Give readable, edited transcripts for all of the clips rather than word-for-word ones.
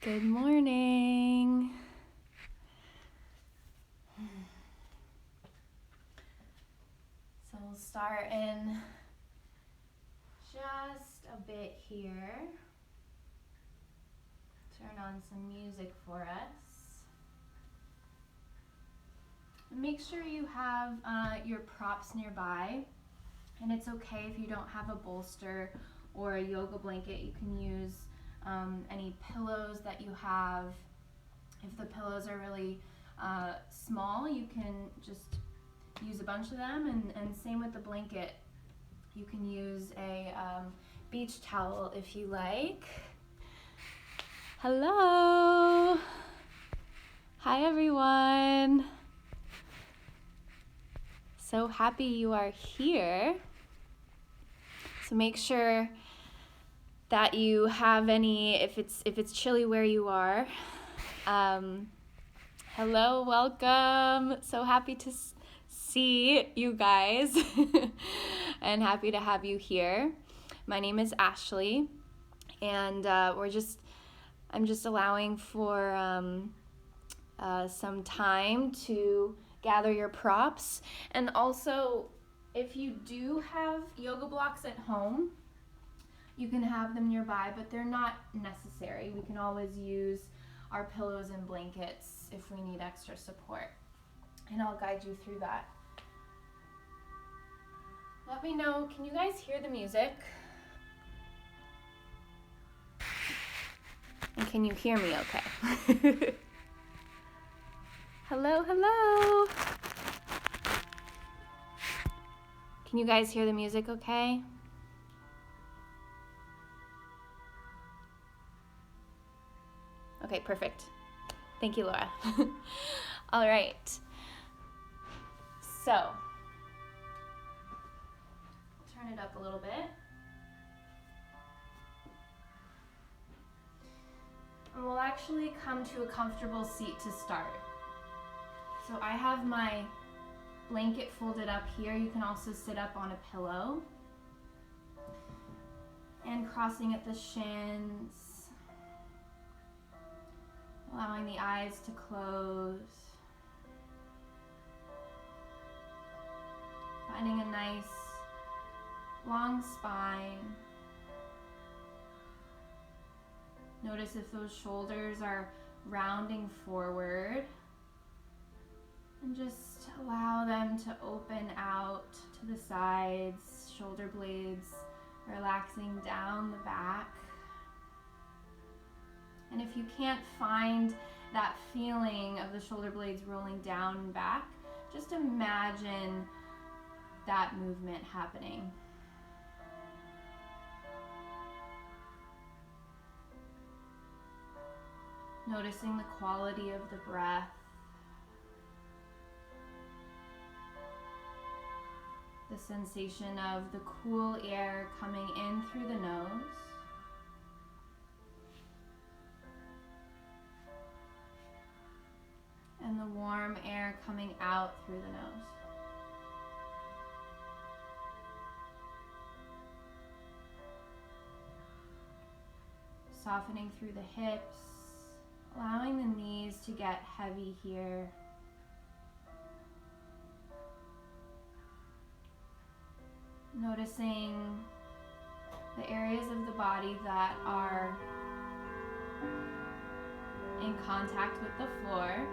Good morning. So we'll start in just a bit here. Turn on some music for us. Make sure you have your props nearby, and it's okay if you don't have a bolster or a yoga blanket. You can use any pillows that you have. If the pillows are really small, you can just use a bunch of them, and same with the blanket. You can use a beach towel if you like. Hello! Hi everyone! So happy you are here. So make sure that you have any, if it's chilly where you are. Hello, welcome. So happy to see you guys and happy to have you here. My name is Ashley, and I'm just allowing for some time to gather your props. And also, if you do have yoga blocks at home, you can have them nearby, but they're not necessary. We can always use our pillows and blankets if we need extra support. And I'll guide you through that. Let me know, can you guys hear the music? And can you hear me okay? Hello, hello. Can you guys hear the music okay? Okay, perfect. Thank you, Laura. All right. So, turn it up a little bit. And we'll actually come to a comfortable seat to start. So I have my blanket folded up here. You can also sit up on a pillow. And crossing at the shins. Allowing the eyes to close. Finding a nice long spine. Notice if those shoulders are rounding forward. And just allow them to open out to the sides, shoulder blades relaxing down the back. And if you can't find that feeling of the shoulder blades rolling down and back, just imagine that movement happening. Noticing the quality of the breath. The sensation of the cool air coming in through the nose. And the warm air coming out through the nose. Softening through the hips, allowing the knees to get heavy here. Noticing the areas of the body that are in contact with the floor.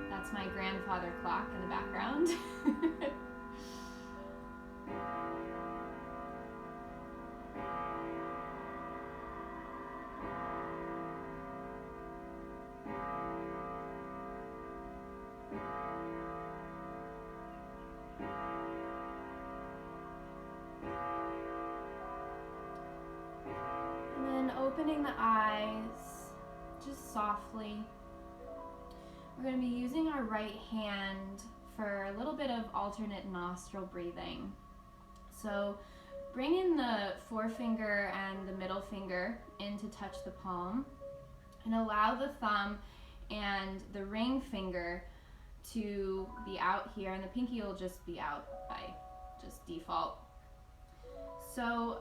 That's my grandfather clock in the background. Opening the eyes, just softly. We're going to be using our right hand for a little bit of alternate nostril breathing. So bring in the forefinger and the middle finger in to touch the palm, and allow the thumb and the ring finger to be out here, and the pinky will just be out by just default. So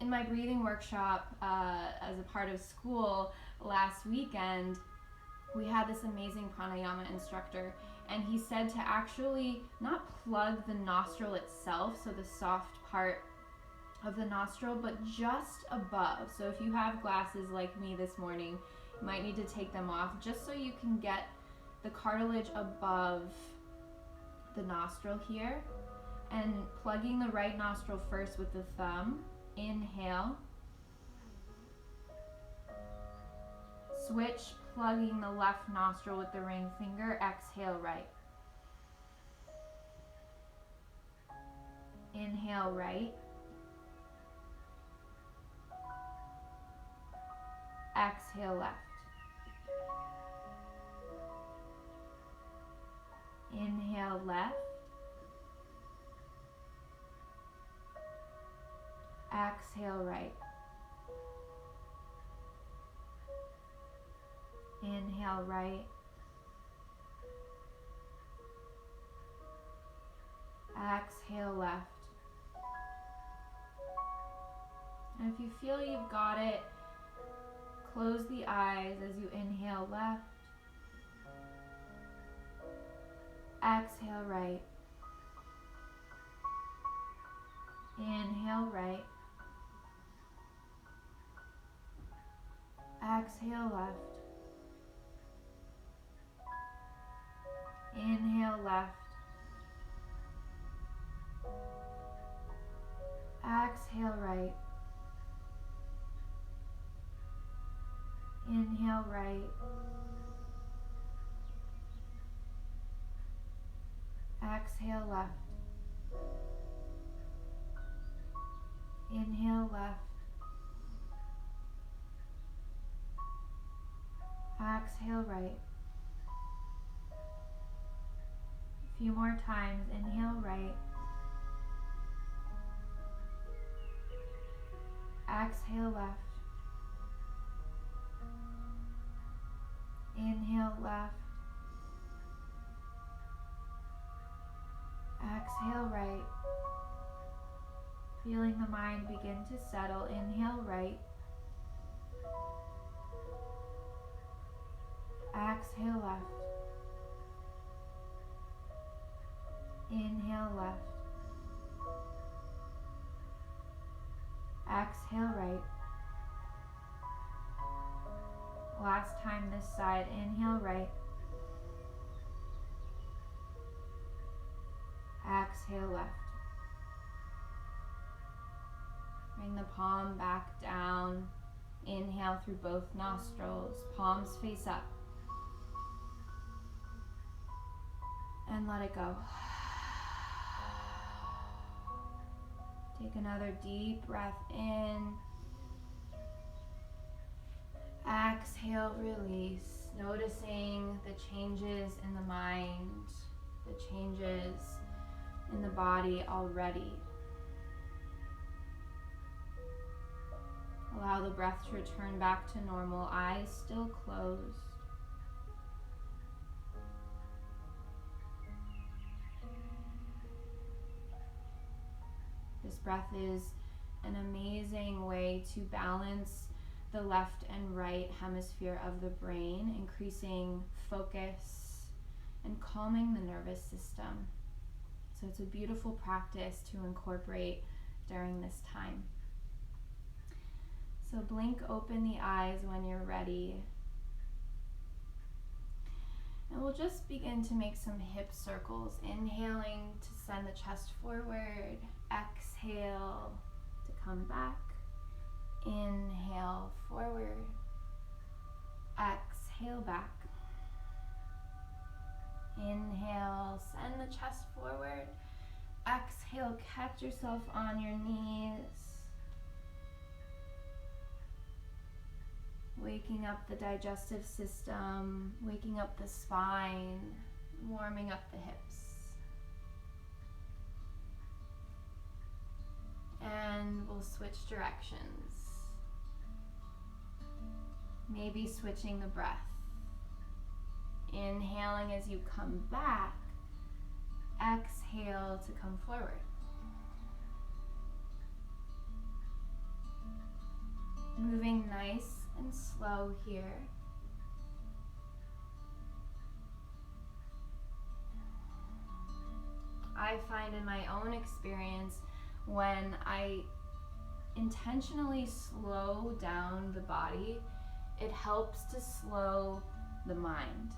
in my breathing workshop as a part of school last weekend, we had this amazing pranayama instructor, and he said to actually not plug the nostril itself, so the soft part of the nostril, but just above. So if you have glasses like me this morning, you might need to take them off just so you can get the cartilage above the nostril here, and plugging the right nostril first with the thumb. Inhale. Switch, plugging the left nostril with the ring finger. Exhale, right. Inhale, right. Exhale, left. Inhale, left. Exhale, right. Inhale, right. Exhale, left. And if you feel you've got it, close the eyes as you inhale left. Exhale, right. Inhale, right. Exhale, left. Inhale, left. Exhale, right. Inhale, right. Exhale, left. Inhale, left. Exhale, right. A few more times. Inhale, right. Exhale, left. Inhale, left. Exhale, right. Feeling the mind begin to settle. Inhale, right. Exhale, left. Inhale, left. Exhale, right. Last time this side. Inhale, right. Exhale, left. Bring the palm back down. Inhale through both nostrils. Palms face up. And let it go. Take another deep breath in. Exhale, release. Noticing the changes in the mind, the changes in the body already. Allow the breath to return back to normal, eyes still closed. This breath is an amazing way to balance the left and right hemisphere of the brain, increasing focus and calming the nervous system. So it's a beautiful practice to incorporate during this time. So blink open the eyes when you're ready. And we'll just begin to make some hip circles, inhaling to send the chest forward, exhale to come back, inhale forward, exhale back, inhale, send the chest forward, exhale, catch yourself on your knees, waking up the digestive system, waking up the spine, warming up the hips. And we'll switch directions. Maybe switching the breath. Inhaling as you come back, exhale to come forward. nice and slow here. I find in my own experience, when I intentionally slow down the body, it helps to slow the mind.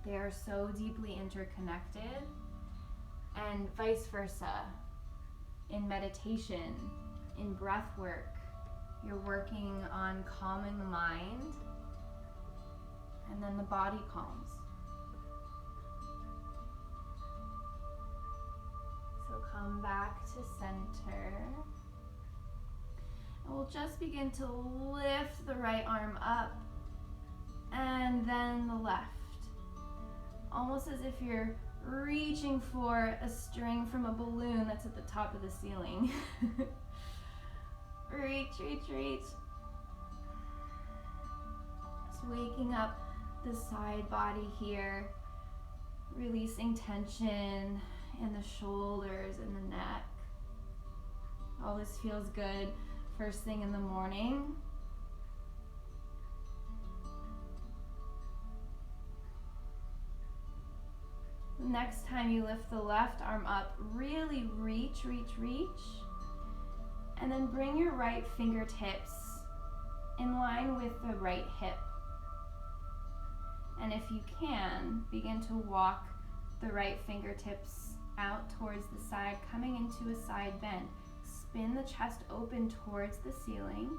They are so deeply interconnected, and vice versa. In meditation, in breath work, you're working on calming the mind, and then the body calms. So come back to center. And we'll just begin to lift the right arm up and then the left. Almost as if you're reaching for a string from a balloon that's at the top of the ceiling. Reach, reach, reach. Just waking up the side body here, releasing tension in the shoulders and the neck. All this feels good first thing in the morning. Next time you lift the left arm up, really reach, reach, reach. And then bring your right fingertips in line with the right hip. And if you can, begin to walk the right fingertips out towards the side, coming into a side bend. Spin the chest open towards the ceiling.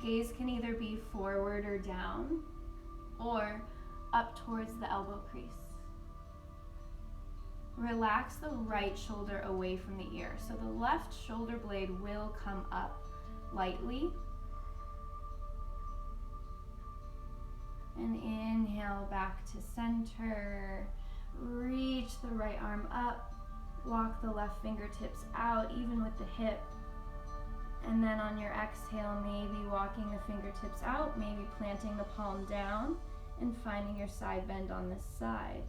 Gaze can either be forward or down, or up towards the elbow crease. Relax the right shoulder away from the ear. So the left shoulder blade will come up lightly. And inhale back to center. Reach the right arm up. Walk the left fingertips out, even with the hip. And then on your exhale, maybe walking the fingertips out, maybe planting the palm down and finding your side bend on this side.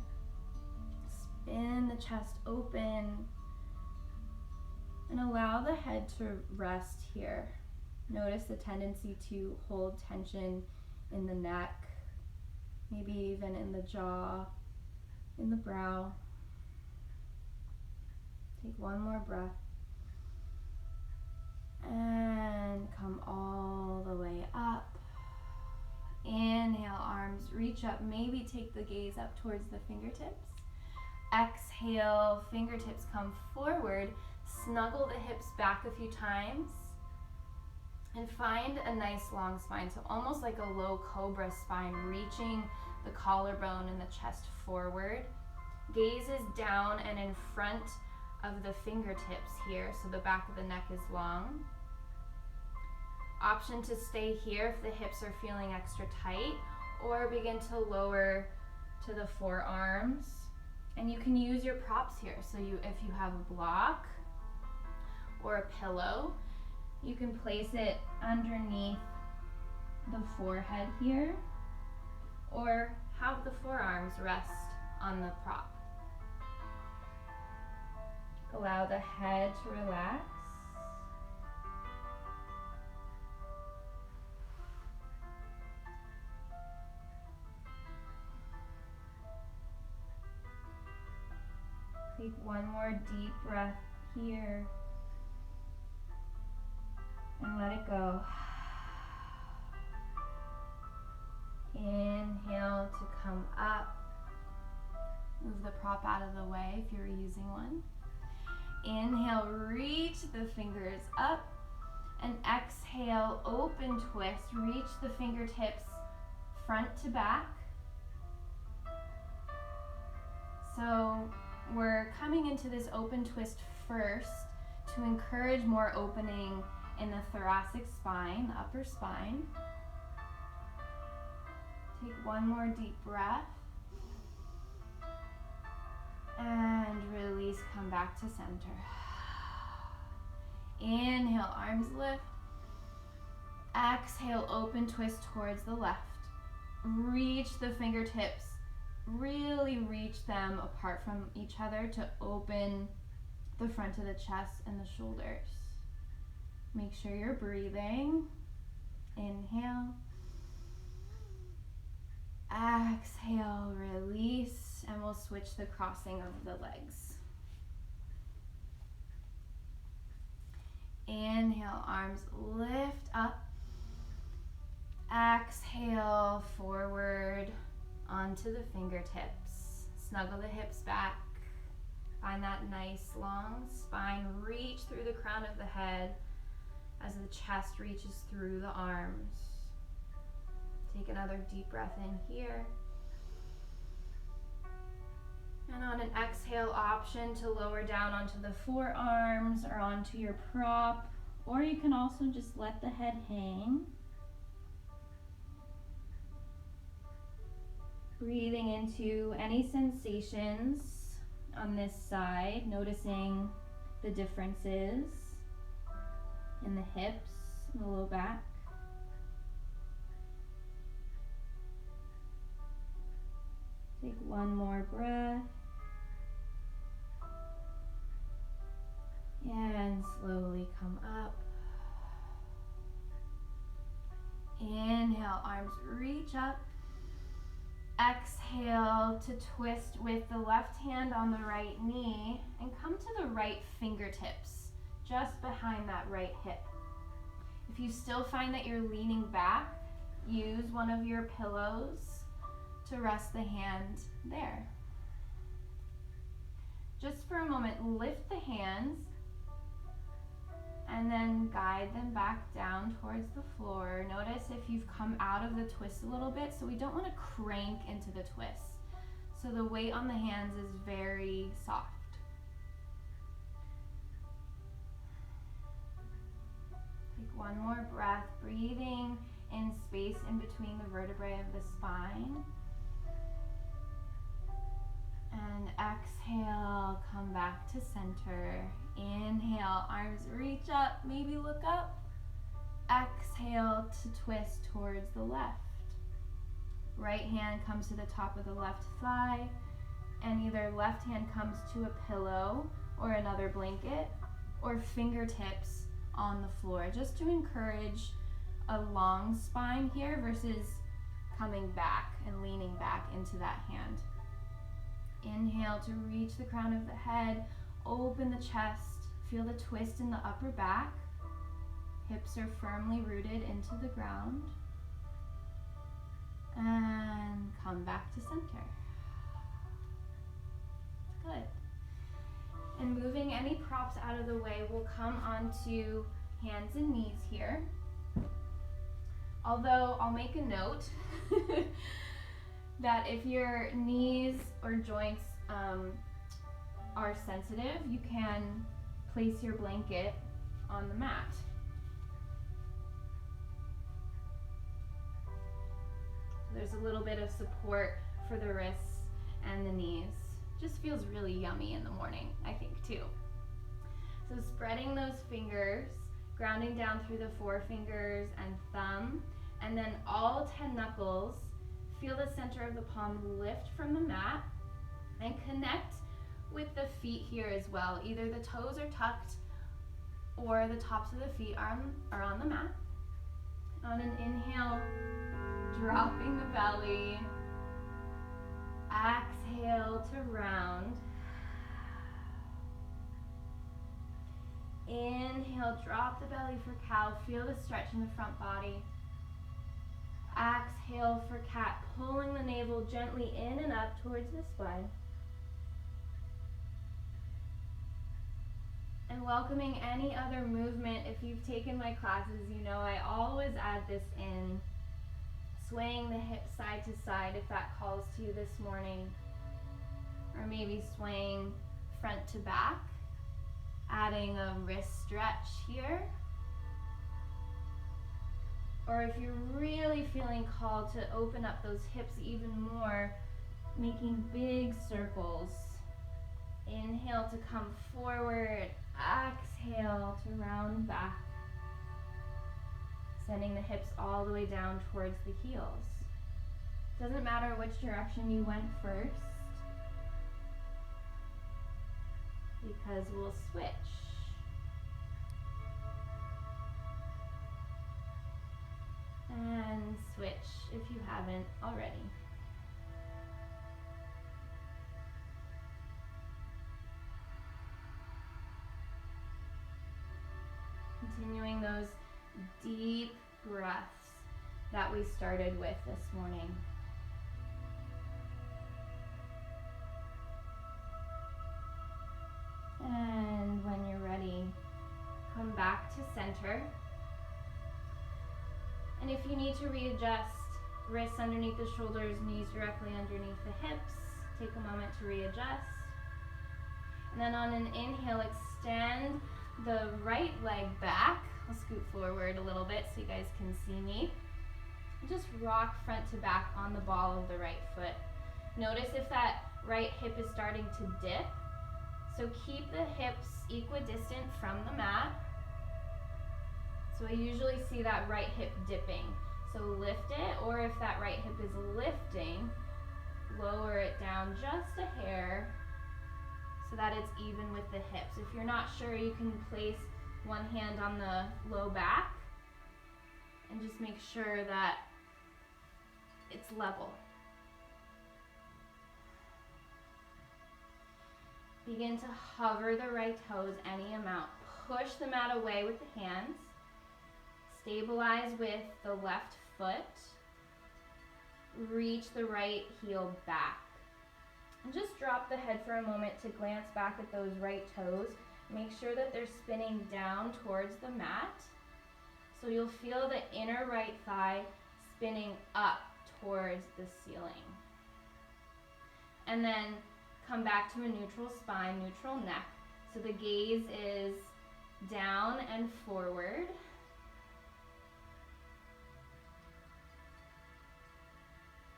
Spin the chest open and allow the head to rest here. Notice the tendency to hold tension in the neck, maybe even in the jaw, in the brow. Take one more breath and come all the way up. Inhale, arms reach up, maybe take the gaze up towards the fingertips. Exhale, fingertips come forward, snuggle the hips back a few times, and find a nice long spine. So almost like a low cobra spine, reaching the collarbone and the chest forward. Gaze is down and in front of the fingertips here, so the back of the neck is long. Option to stay here if the hips are feeling extra tight, or begin to lower to the forearms. And you can use your props here. So if you have a block or a pillow, you can place it underneath the forehead here, or have the forearms rest on the prop. Allow the head to relax. Take one more deep breath here and let it go. Inhale to come up. Move the prop out of the way if you're using one. Inhale, reach the fingers up, and exhale, open twist. Reach the fingertips front to back. So we're coming into this open twist first to encourage more opening in the thoracic spine, the upper spine. Take one more deep breath. And release, come back to center. Inhale, arms lift. Exhale, open twist towards the left. Reach the fingertips. Really reach them apart from each other to open the front of the chest and the shoulders. Make sure you're breathing. Inhale. Exhale, release, and we'll switch the crossing of the legs. Inhale, arms lift up. Exhale, forward onto the fingertips. Snuggle the hips back. Find that nice long spine. Reach through the crown of the head as the chest reaches through the arms. Take another deep breath in here. And on an exhale, option to lower down onto the forearms or onto your prop, or you can also just let the head hang. Breathing into any sensations on this side, noticing the differences in the hips and the low back. Take one more breath. And slowly come up. Inhale, arms reach up. Exhale to twist with the left hand on the right knee and come to the right fingertips, just behind that right hip. If you still find that you're leaning back, use one of your pillows to rest the hand there. Just for a moment, lift the hands and then guide them back down towards the floor. Notice if you've come out of the twist a little bit, so we don't want to crank into the twist. So the weight on the hands is very soft. Take one more breath, breathing in space in between the vertebrae of the spine. And exhale, come back to center. Inhale, arms reach up, maybe look up. Exhale to twist towards the left. Right hand comes to the top of the left thigh, and either left hand comes to a pillow or another blanket, or fingertips on the floor, just to encourage a long spine here versus coming back and leaning back into that hand. Inhale to reach the crown of the head, open the chest, feel the twist in the upper back. Hips are firmly rooted into the ground. And come back to center. Good. And moving any props out of the way, we'll come onto hands and knees here. Although I'll make a note that if your knees or joints are sensitive, you can place your blanket on the mat. There's a little bit of support for the wrists and the knees. Just feels really yummy in the morning, I think, too. So spreading those fingers, grounding down through the forefingers and thumb, and then all 10 knuckles. Feel the center of the palm lift from the mat and connect with the feet here as well. Either the toes are tucked or the tops of the feet are on the mat. On an inhale, dropping the belly. Exhale to round. Inhale, drop the belly for cow. Feel the stretch in the front body. Exhale for cat, pulling the navel gently in and up towards the spine. And welcoming any other movement. If you've taken my classes, you know I always add this in. Swaying the hips side to side if that calls to you this morning. Or maybe swaying front to back. Adding a wrist stretch here. Or if you're really feeling called to open up those hips even more, making big circles. Inhale to come forward. Exhale to round back. Sending the hips all the way down towards the heels. Doesn't matter which direction you went first, because we'll switch. haven't already. Continuing those deep breaths that we started with this morning. And when you're ready, come back to center. And if you need to readjust, wrists underneath the shoulders, knees directly underneath the hips, take a moment to readjust. And then on an inhale, extend the right leg back. I'll scoot forward a little bit so you guys can see me. Just rock front to back on the ball of the right foot. Notice if that right hip is starting to dip. So keep the hips equidistant from the mat. So I usually see that right hip dipping. So lift it, or if that right hip is lifting, lower it down just a hair so that it's even with the hips. If you're not sure, you can place one hand on the low back and just make sure that it's level. Begin to hover the right toes any amount. Push the mat away with the hands. Stabilize with the left foot. Reach the right heel back. And just drop the head for a moment to glance back at those right toes. Make sure that they're spinning down towards the mat. So you'll feel the inner right thigh spinning up towards the ceiling. And then come back to a neutral spine, neutral neck. So the gaze is down and forward.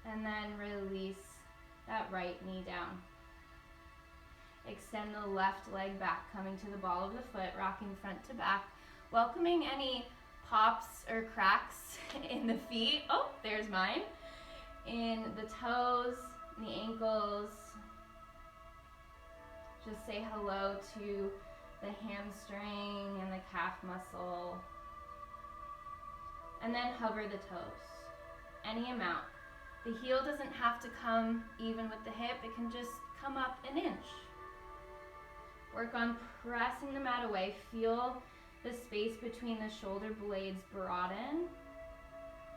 And then release that right knee down. Extend the left leg back, coming to the ball of the foot, rocking front to back, welcoming any pops or cracks in the feet. Oh, there's mine. In the toes, the ankles. Just say hello to the hamstring and the calf muscle. And then hover the toes, any amount. The heel doesn't have to come even with the hip, it can just come up an inch. Work on pressing the mat away. Feel the space between the shoulder blades broaden.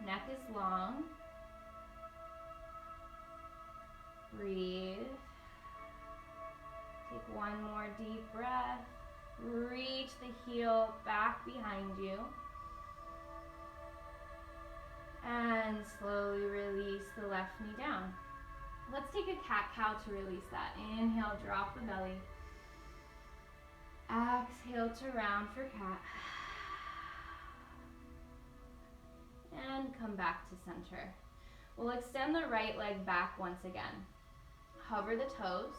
Neck is long. Breathe. Take one more deep breath. Reach the heel back behind you. And slowly release the left knee down. Let's take a cat-cow to release that. Inhale, drop the belly. Exhale to round for cat. And come back to center. We'll extend the right leg back once again. Hover the toes.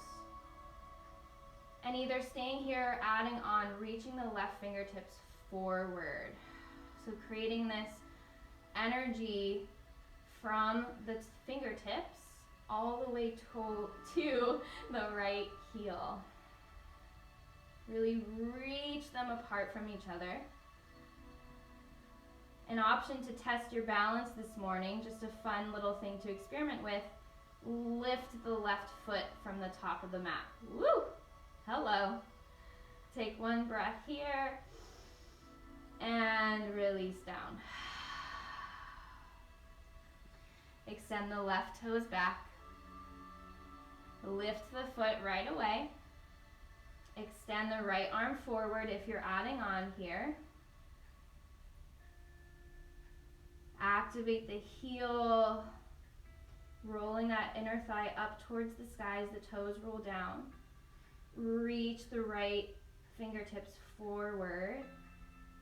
And either staying here or adding on, reaching the left fingertips forward. So creating this energy from the fingertips all the way to the right heel. Really reach them apart from each other. An option to test your balance this morning, just a fun little thing to experiment with, lift the left foot from the top of the mat. Woo! Hello. Take one breath here and release down. Extend the left toes back. Lift the foot right away. Extend the right arm forward if you're adding on here. Activate the heel, rolling that inner thigh up towards the sky as the toes roll down. Reach the right fingertips forward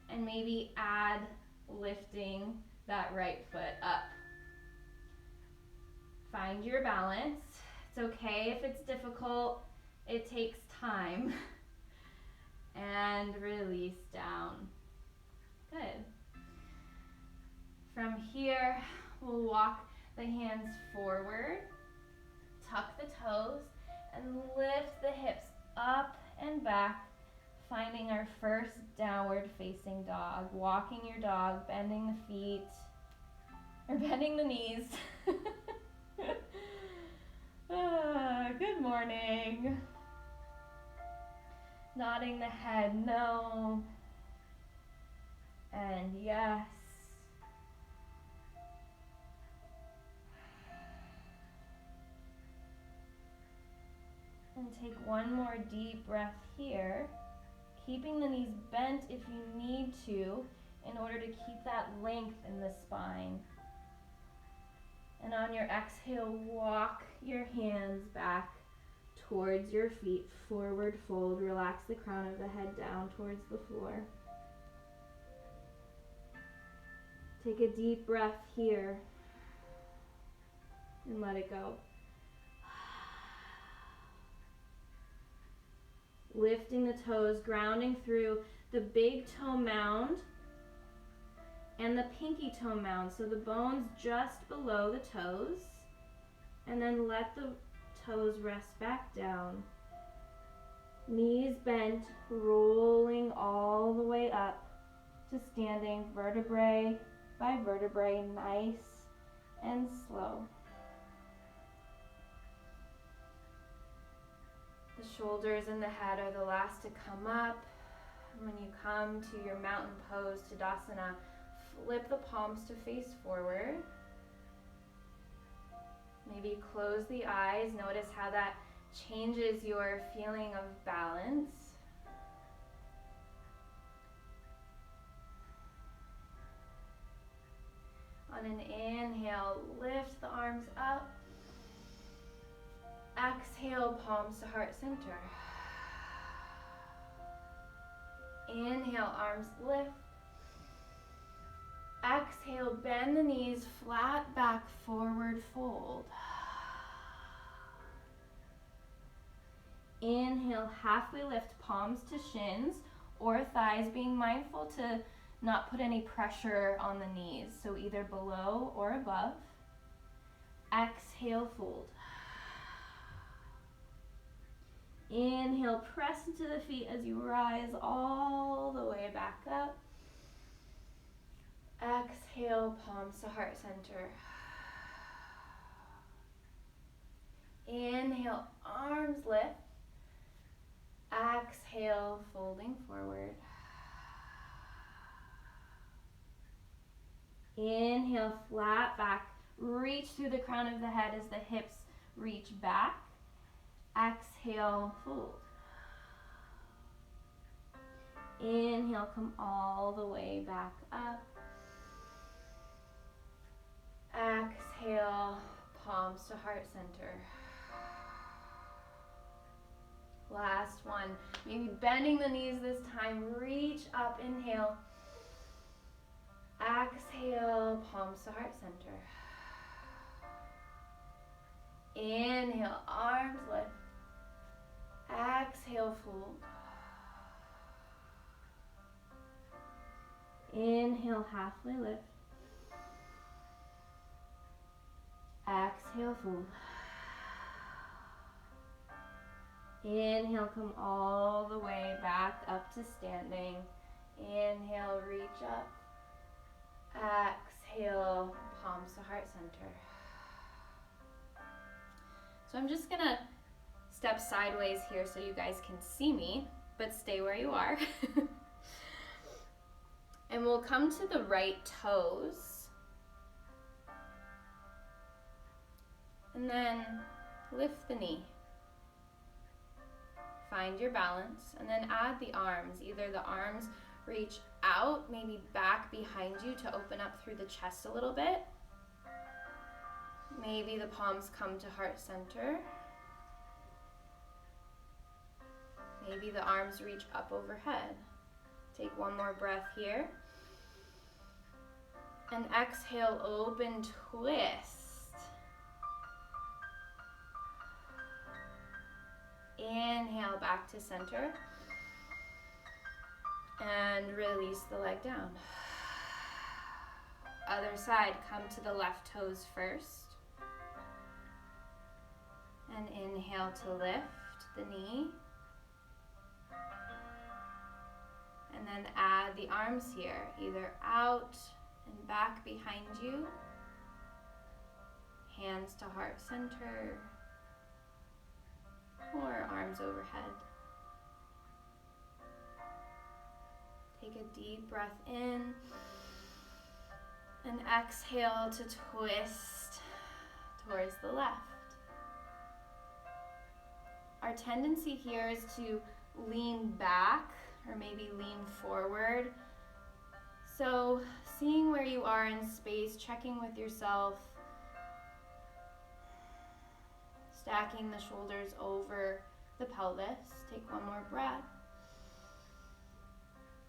and maybe add lifting that right foot up. Find your balance. It's okay if it's difficult. It takes time. And release down. Good. From here, we'll walk the hands forward, tuck the toes, and lift the hips up and back, finding our first downward facing dog. Walking your dog, bending the feet, or bending the knees. Good morning. Nodding the head, no. And yes. And take one more deep breath here, keeping the knees bent if you need to in order to keep that length in the spine. And on your exhale, walk your hands back towards your feet, forward fold. Relax the crown of the head down towards the floor. Take a deep breath here and let it go. Lifting the toes, grounding through the big toe mound and the pinky toe mound. So the bones just below the toes. And then let the toes rest back down. Knees bent, rolling all the way up to standing vertebrae by vertebrae, nice and slow. The shoulders and the head are the last to come up. And when you come to your mountain pose, Tadasana, flip the palms to face forward. Maybe close the eyes. Notice how that changes your feeling of balance. On an inhale, lift the arms up. Exhale, palms to heart center. Inhale, arms lift. Exhale, bend the knees, flat back, forward fold. Inhale, halfway lift, palms to shins or thighs, being mindful to not put any pressure on the knees, so either below or above. Exhale, fold. Inhale, press into the feet as you rise all the way back up. Exhale, palms to heart center. Inhale, arms lift. Exhale, folding forward. Inhale, flat back. Reach through the crown of the head as the hips reach back. Exhale, fold. Inhale, come all the way back up. Exhale, palms to heart center. Last one. Maybe bending the knees this time. Reach up, inhale. Exhale, palms to heart center. Inhale, arms lift. Exhale, fold. Inhale, halfway lift. Exhale, fold. Inhale, come all the way back up to standing. Inhale, reach up. Exhale, palms to heart center. So I'm just gonna step sideways here so you guys can see me, but stay where you are. And we'll come to the right toes. And then lift the knee. Find your balance, and then add the arms. Either the arms reach out, maybe back behind you to open up through the chest a little bit. Maybe the palms come to heart center. Maybe the arms reach up overhead. Take one more breath here. And exhale, open twist. Inhale, back to center. And release the leg down. Other side, come to the left toes first. And inhale to lift the knee. And then add the arms here, either out and back behind you, Hands to heart center, or arms overhead. Take a deep breath in and exhale to twist towards the left. Our tendency here is to lean back or maybe lean forward. So seeing where you are in space, checking with yourself, stacking the shoulders over the pelvis. Take one more breath.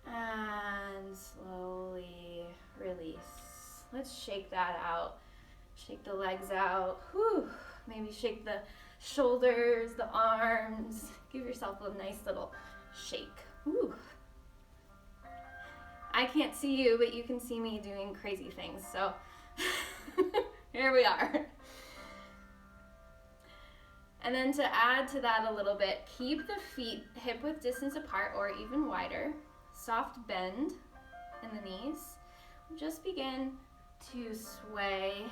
And slowly release. Let's shake that out. Shake the legs out. Whew. Maybe shake the shoulders, the arms. Give yourself a nice little shake. Whew. I can't see you, but you can see me doing crazy things. So here we are. And then to add to that a little bit, keep the feet hip width distance apart or even wider. Soft bend in the knees. Just begin to sway.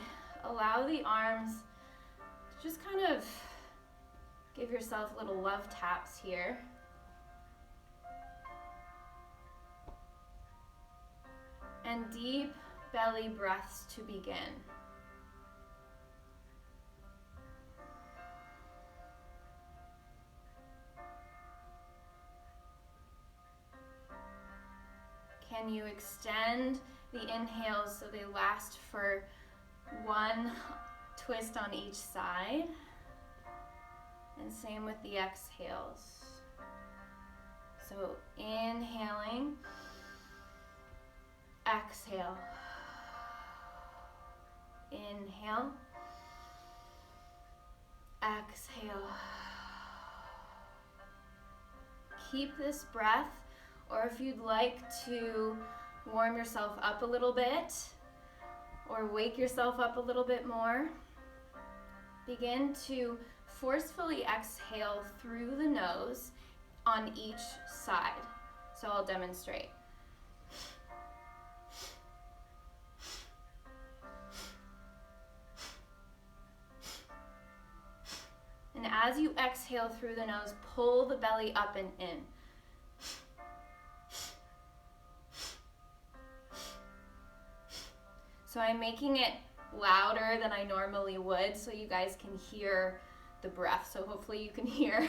Allow the arms to just kind of give yourself little love taps here. And deep belly breaths to begin. Can you extend the inhales so they last for one twist on each side? And same with the exhales. So inhaling, exhale. Inhale, exhale. Keep this breath. Or if you'd like to warm yourself up a little bit or wake yourself up a little bit more, begin to forcefully exhale through the nose on each side. So I'll demonstrate. And as you exhale through the nose, pull the belly up and in. So I'm making it louder than I normally would so you guys can hear the breath. So hopefully you can hear.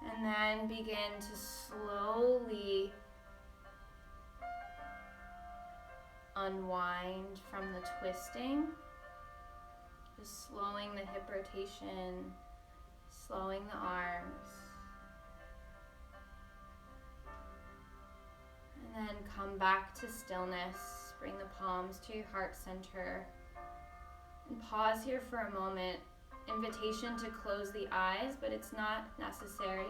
And then begin to slowly unwind from the twisting, just slowing the hip rotation, slowing the arms. And then come back to stillness, bring the palms to your heart center, and pause here for a moment. Invitation to close the eyes, but it's not necessary.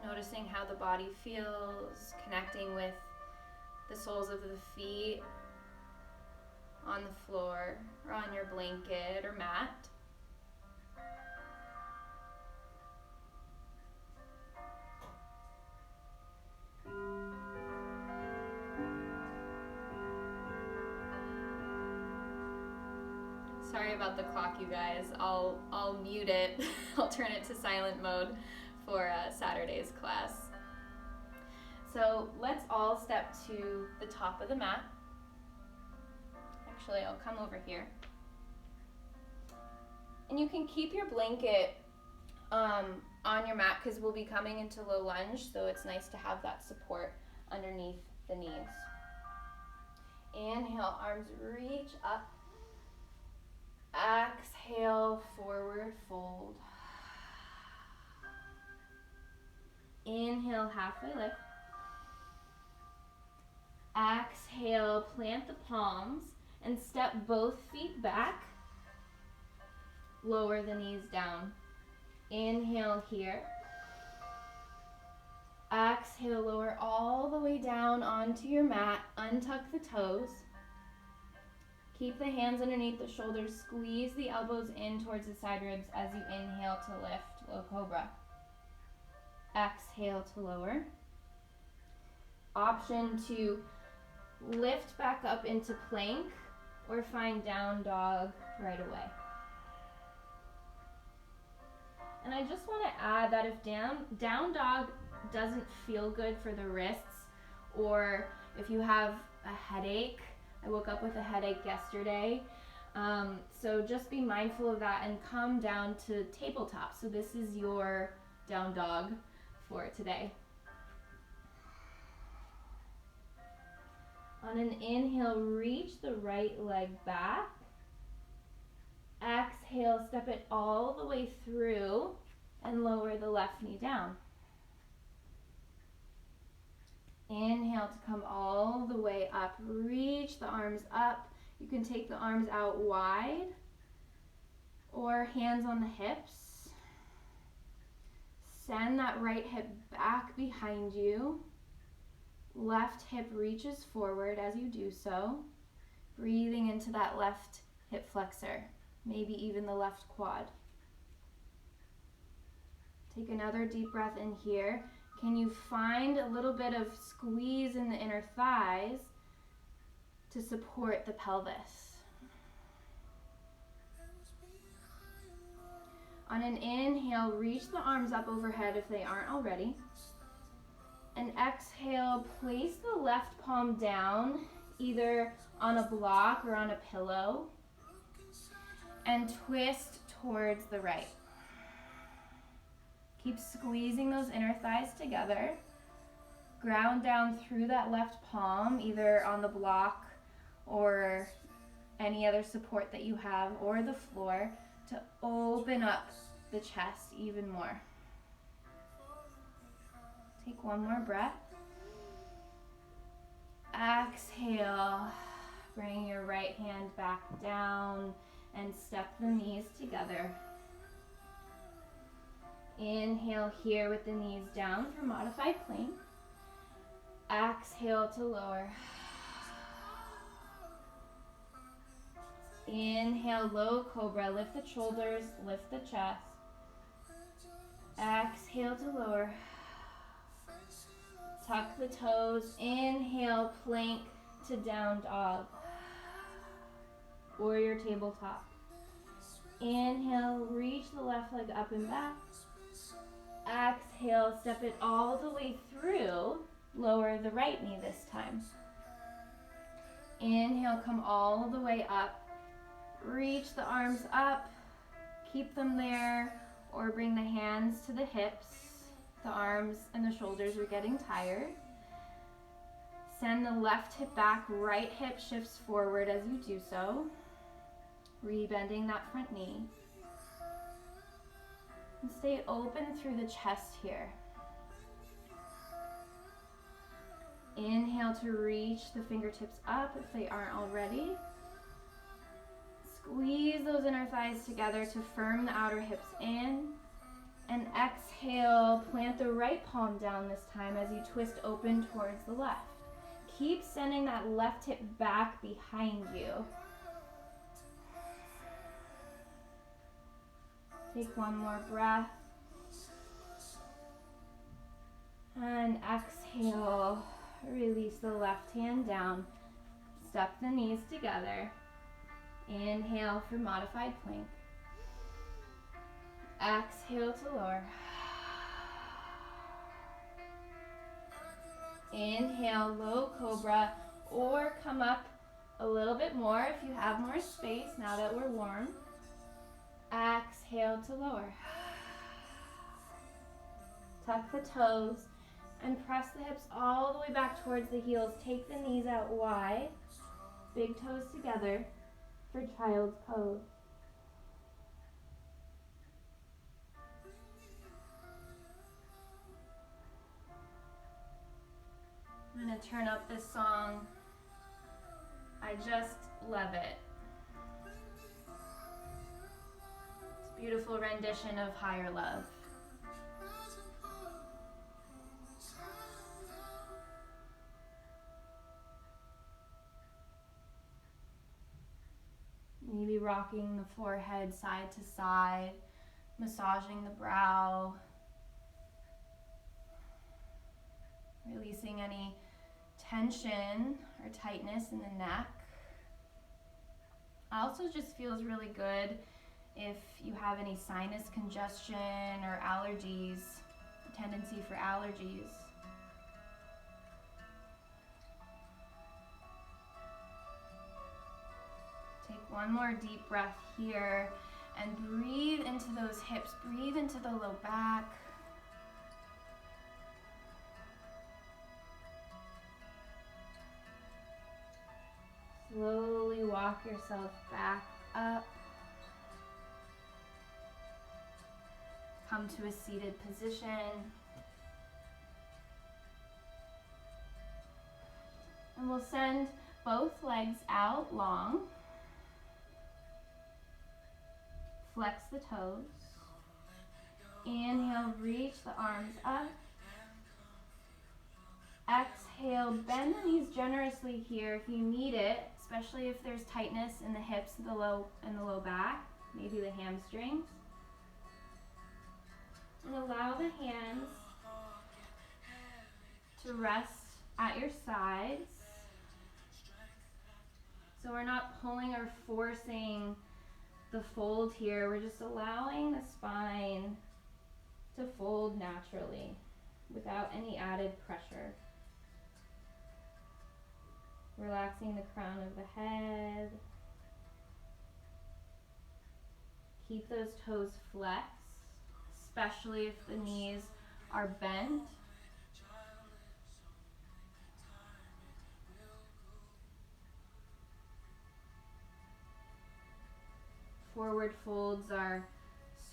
Noticing how the body feels, connecting with the soles of the feet on the floor or on your blanket or mat. Sorry about the clock, you guys. I'll mute it. I'll turn it to silent mode for Saturday's class. So let's all step to the top of the mat. Actually, I'll come over here. And you can keep your blanket on your mat because we'll be coming into low lunge, so it's nice to have that support underneath the knees. Inhale, arms reach up. Exhale, forward fold. Inhale, halfway lift. Exhale, plant the palms and step both feet back. Lower the knees down. Inhale here. Exhale, lower all the way down onto your mat. Untuck the toes. Keep the hands underneath the shoulders. Squeeze the elbows in towards the side ribs as you inhale to lift, low cobra. Exhale to lower. Option to lift back up into plank or find down dog right away. And I just want to add that if down dog doesn't feel good for the wrists, or if you have a headache, I woke up with a headache yesterday, so just be mindful of that and come down to tabletop. So this is your down dog for today. On an inhale, reach the right leg back. Exhale, step it all the way through and lower the left knee down. Inhale to come all the way up. Reach the arms up. You can take the arms out wide or hands on the hips. Send that right hip back behind you. Left hip reaches forward as you do so. Breathing into that left hip flexor, maybe even the left quad. Take another deep breath in here. Can you find a little bit of squeeze in the inner thighs to support the pelvis? On an inhale, reach the arms up overhead if they aren't already. And exhale, place the left palm down, either on a block or on a pillow, and twist towards the right. Keep squeezing those inner thighs together. Ground down through that left palm, either on the block or any other support that you have, or the floor, to open up the chest even more. Take one more breath. Exhale. Bring your right hand back down and step the knees together. Inhale here with the knees down for modified plank. Exhale to lower. Inhale, low cobra. Lift the shoulders, lift the chest. Exhale to lower. Tuck the toes. Inhale, plank to down dog. Warrior tabletop. Inhale, reach the left leg up and back. Exhale, step it all the way through. Lower the right knee this time. Inhale, come all the way up. Reach the arms up. Keep them there, or bring the hands to the hips. The arms and the shoulders are getting tired. Send the left hip back, right hip shifts forward as you do so. Rebending that front knee. And stay open through the chest here. Inhale to reach the fingertips up if they aren't already. Squeeze those inner thighs together to firm the outer hips in. And exhale, plant the right palm down this time as you twist open towards the left. Keep sending that left hip back behind you. Take one more breath. And exhale, release the left hand down. Step the knees together. Inhale for modified plank. Exhale to lower. Inhale, low cobra, or come up a little bit more if you have more space now that we're warm. Exhale to lower. Tuck the toes and press the hips all the way back towards the heels. Take the knees out wide. Big toes together for child's pose. I'm going to turn up this song. I just love it. It's a beautiful rendition of Higher Love. rocking the forehead side to side, massaging the brow, releasing any tension or tightness in the neck. Also just feels really good if you have any sinus congestion or allergies, a tendency for allergies. Take one more deep breath here and breathe into those hips, breathe into the low back. Slowly walk yourself back up. Come to a seated position. And we'll send both legs out long. Flex the toes. Inhale, reach the arms up. Exhale, bend the knees generously here if you need it, especially if there's tightness in the hips and the low back, maybe the hamstrings. And allow the hands to rest at your sides. So we're not pulling or forcing the fold here. We're just allowing the spine to fold naturally without any added pressure. Relaxing the crown of the head. Keep those toes flexed, especially if the knees are bent. Forward folds are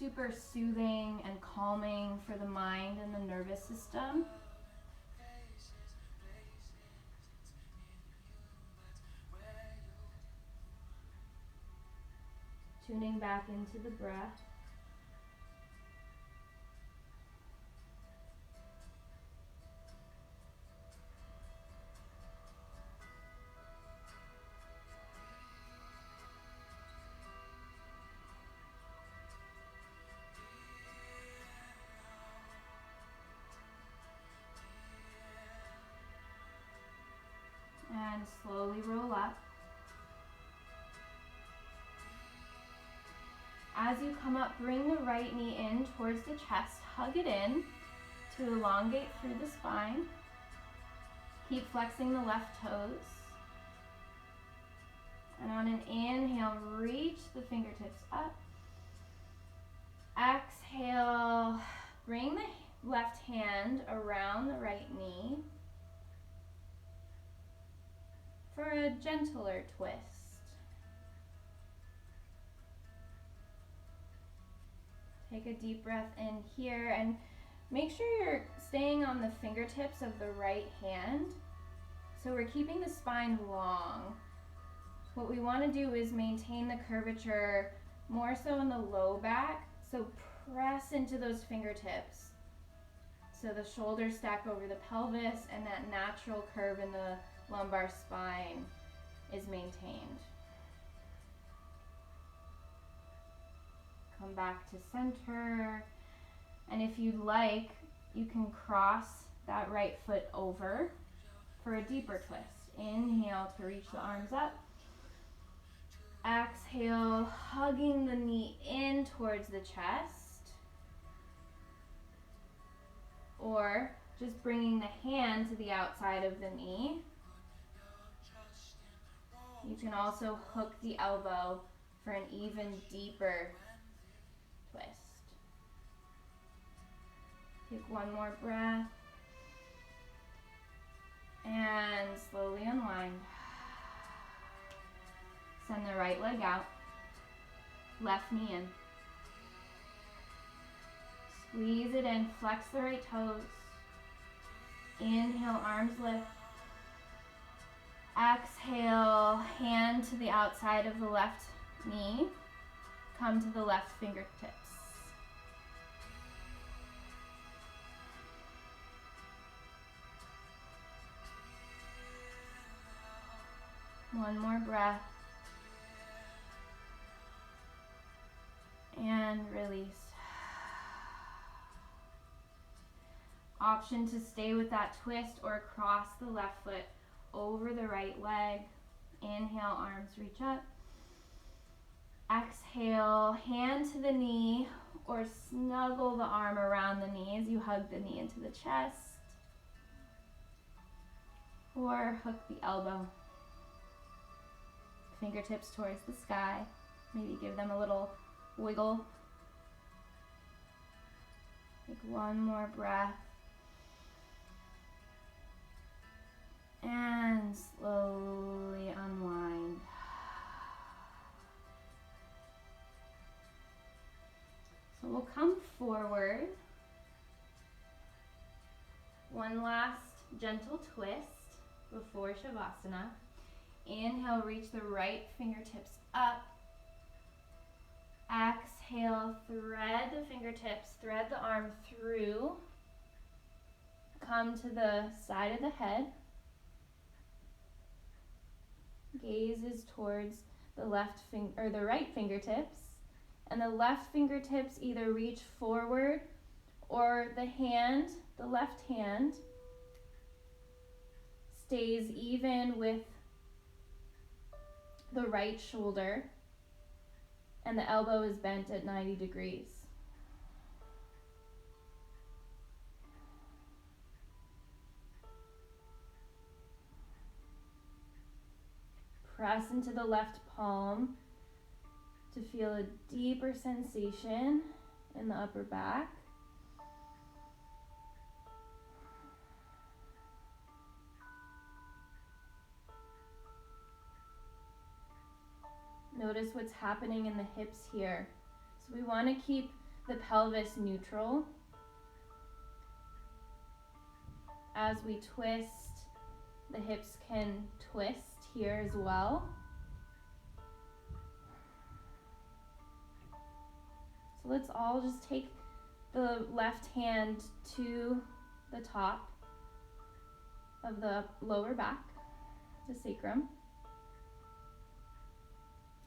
super soothing and calming for the mind and the nervous system. Tuning back into the breath. And slowly roll up. As you come up, bring the right knee in towards the chest. Hug it in to elongate through the spine. Keep flexing the left toes. And on an inhale, reach the fingertips up. Exhale, bring the left hand around the right knee for a gentler twist. Take a deep breath in here and make sure you're staying on the fingertips of the right hand. So we're keeping the spine long. What we want to do is maintain the curvature more so in the low back. So press into those fingertips. So the shoulders stack over the pelvis and that natural curve in the lumbar spine is maintained. Come back to center. And if you'd like, you can cross that right foot over for a deeper twist. Inhale to reach the arms up. Exhale, hugging the knee in towards the chest. Or just bringing the hand to the outside of the knee. You can also hook the elbow for an even deeper twist. Take one more breath. And slowly unwind. Send the right leg out. Left knee in. Squeeze it in. Flex the right toes. Inhale, arms lift. Exhale, hand to the outside of the left knee. Come to the left fingertips. One more breath. and release. Option to stay with that twist or cross the left foot over the right leg. Inhale, arms reach up. Exhale, hand to the knee or snuggle the arm around the knee as you hug the knee into the chest. Or hook the elbow. Fingertips towards the sky. Maybe give them a little wiggle. Take one more breath. And slowly unwind. So we'll come forward. One last gentle twist before Shavasana. Inhale, reach the right fingertips up. Exhale, thread the fingertips, thread the arm through. Come to the side of the head. Gaze is towards the the right fingertips, and the left fingertips either reach forward or the left hand stays even with the right shoulder, and the elbow is bent at 90 degrees. Press into the left palm to feel a deeper sensation in the upper back. Notice what's happening in the hips here. So we want to keep the pelvis neutral. As we twist, the hips can twist here as well. So let's all just take the left hand to the top of the lower back, the sacrum,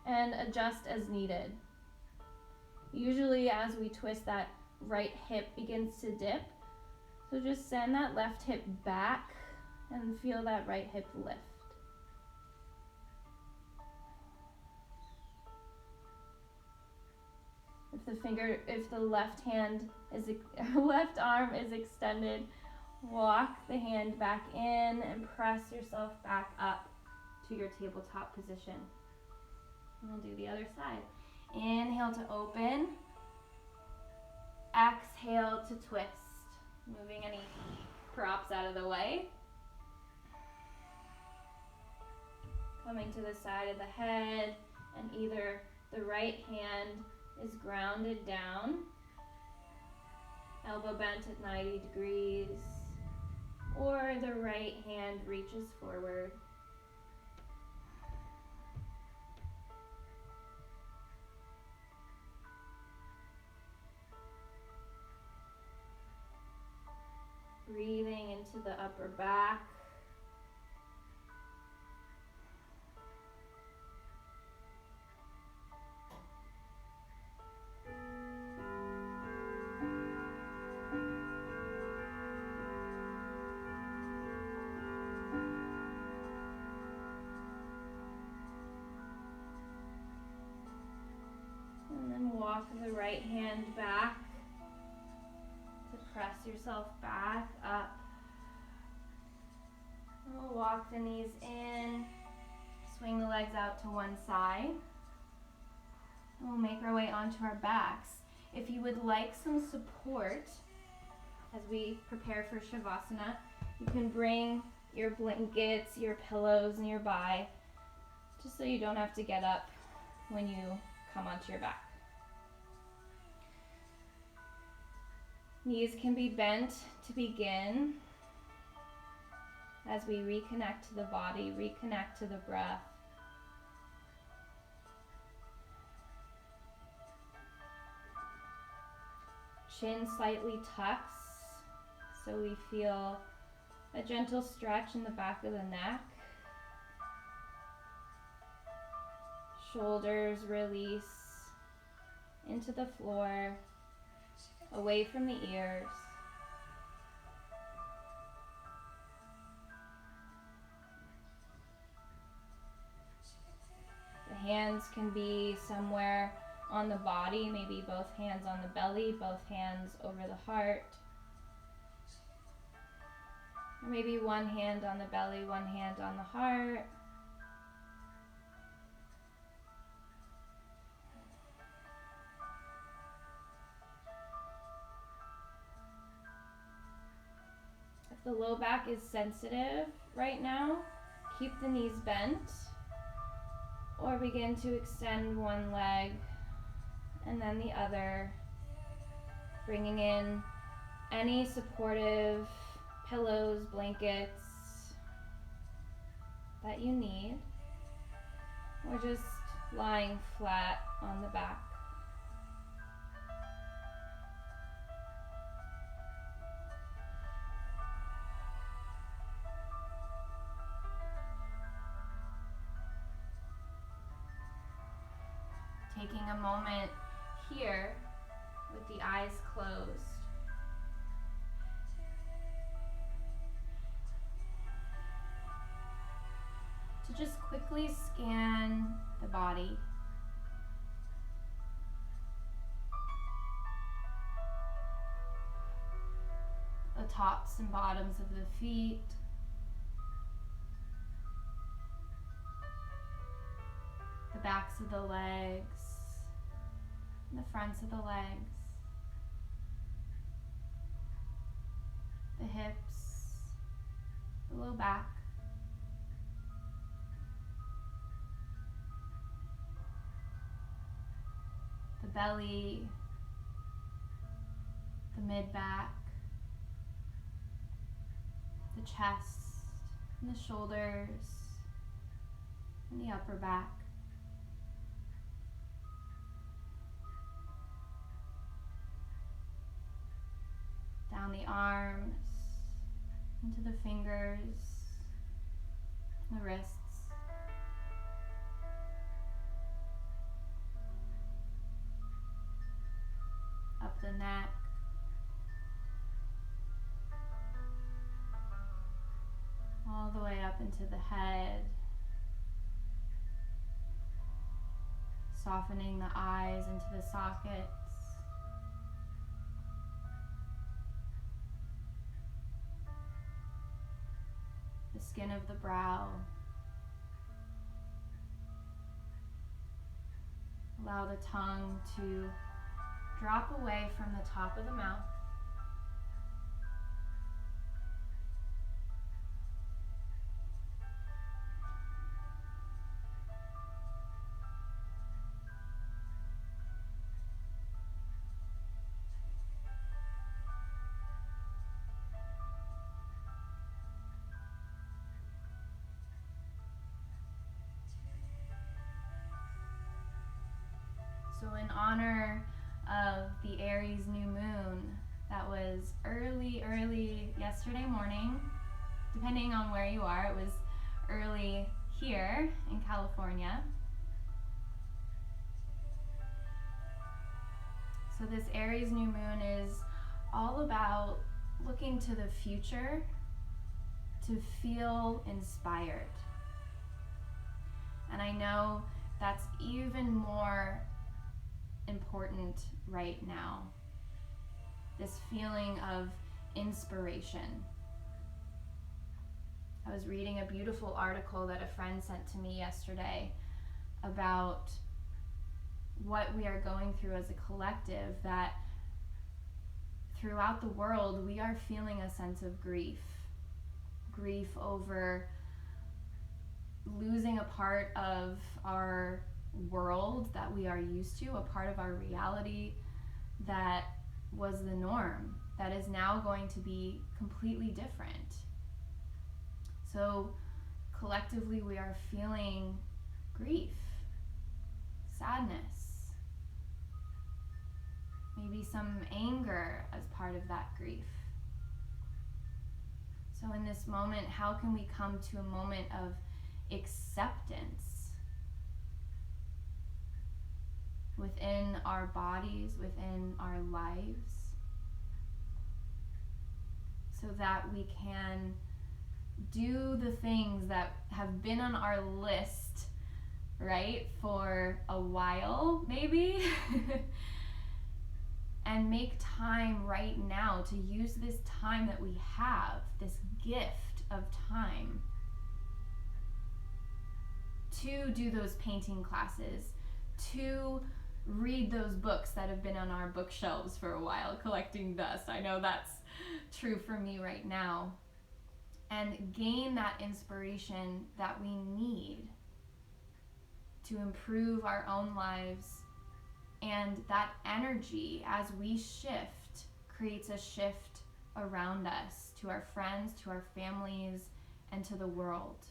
and adjust as needed. Usually as we twist, that right hip begins to dip. So just send that left hip back and feel that right hip lift. If the left arm is extended, walk the hand back in and press yourself back up to your tabletop position. And we'll do the other side. Inhale to open. Exhale to twist. Moving any props out of the way. Coming to the side of the head, and either the right hand is grounded down, elbow bent at 90 degrees, or the right hand reaches forward. Breathing into the upper back. And then walk the right hand back to press yourself back up. We'll walk the knees in, swing the legs out to one side. And we'll make our way onto our backs. If you would like some support as we prepare for Shavasana, you can bring your blankets, your pillows nearby, just so you don't have to get up when you come onto your back. Knees can be bent to begin as we reconnect to the body, reconnect to the breath. Chin slightly tucks, so we feel a gentle stretch in the back of the neck. Shoulders release into the floor, away from the ears. The hands can be somewhere on the body, maybe both hands on the belly, both hands over the heart. Or maybe one hand on the belly, one hand on the heart. If the low back is sensitive right now, keep the knees bent, or begin to extend one leg and then the other, bringing in any supportive pillows, blankets that you need, or just lying flat on the back. Taking a moment here with the eyes closed to just quickly scan the body. The tops and bottoms of the feet, the backs of the legs, and the fronts of the legs, the hips, the low back, the belly, the mid-back, the chest, and the shoulders, and the upper back. Down the arms, into the fingers, the wrists. Up the neck. All the way up into the head. Softening the eyes into the sockets. The skin of the brow. Allow the tongue to drop away from the top of the mouth. So in honor of the Aries new moon that was early yesterday morning, depending on where you are, it was early here in California. So this Aries new moon is all about looking to the future to feel inspired. And I know that's even more important right now, this feeling of inspiration. I was reading a beautiful article that a friend sent to me yesterday about what we are going through as a collective, that throughout the world we are feeling a sense of grief over losing a part of our world that we are used to, a part of our reality that was the norm, that is now going to be completely different. So collectively we are feeling grief, sadness, maybe some anger as part of that grief. So in this moment, how can we come to a moment of acceptance? within our bodies, within our lives, so that we can do the things that have been on our list, right, for a while, maybe, and make time right now to use this time that we have, this gift of time, to do those painting classes, to read those books that have been on our bookshelves for a while, collecting dust. I know that's true for me right now. And gain that inspiration that we need to improve our own lives. And that energy, as we shift, creates a shift around us, to our friends, to our families, and to the world.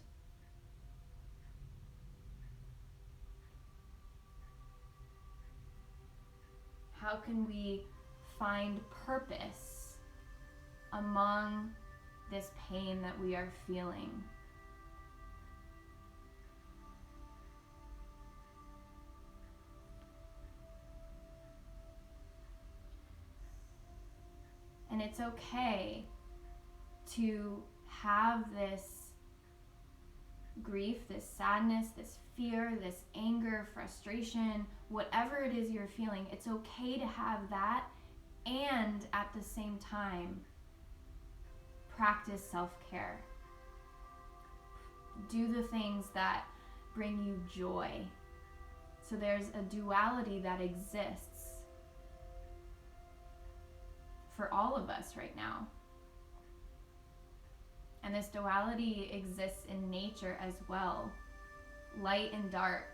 How can we find purpose among this pain that we are feeling? And it's okay to have this grief, this sadness, this fear, this anger, frustration, whatever it is you're feeling. It's okay to have that, and at the same time, practice self-care. Do the things that bring you joy. So there's a duality that exists for all of us right now. And this duality exists in nature as well. Light and dark,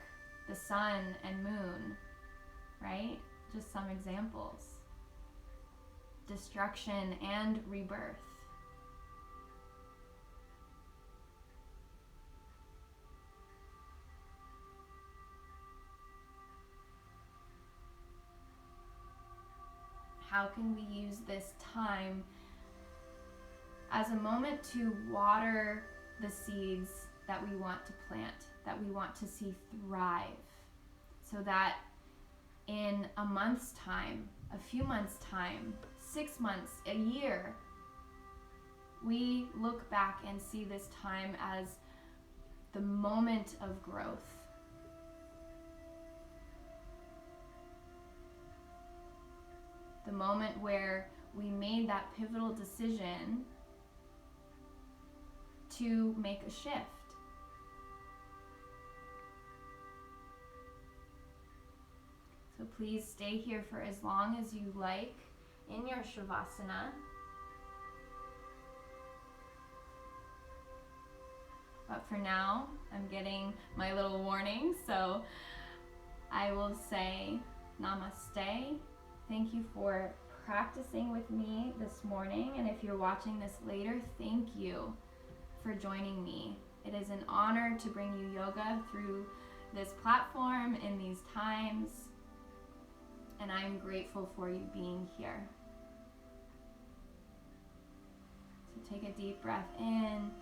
the sun and moon, right? Just some examples. Destruction and rebirth. How can we use this time as a moment to water the seeds that we want to plant, that we want to see thrive, so that in a month's time, a few months' time, 6 months, a year, we look back and see this time as the moment of growth. The moment where we made that pivotal decision to make a shift. So please stay here for as long as you like in your Shavasana. But for now, I'm getting my little warning, so I will say namaste. Thank you for practicing with me this morning, and if you're watching this later, thank you for joining me. It is an honor to bring you yoga through this platform in these times, and I'm grateful for you being here. So take a deep breath in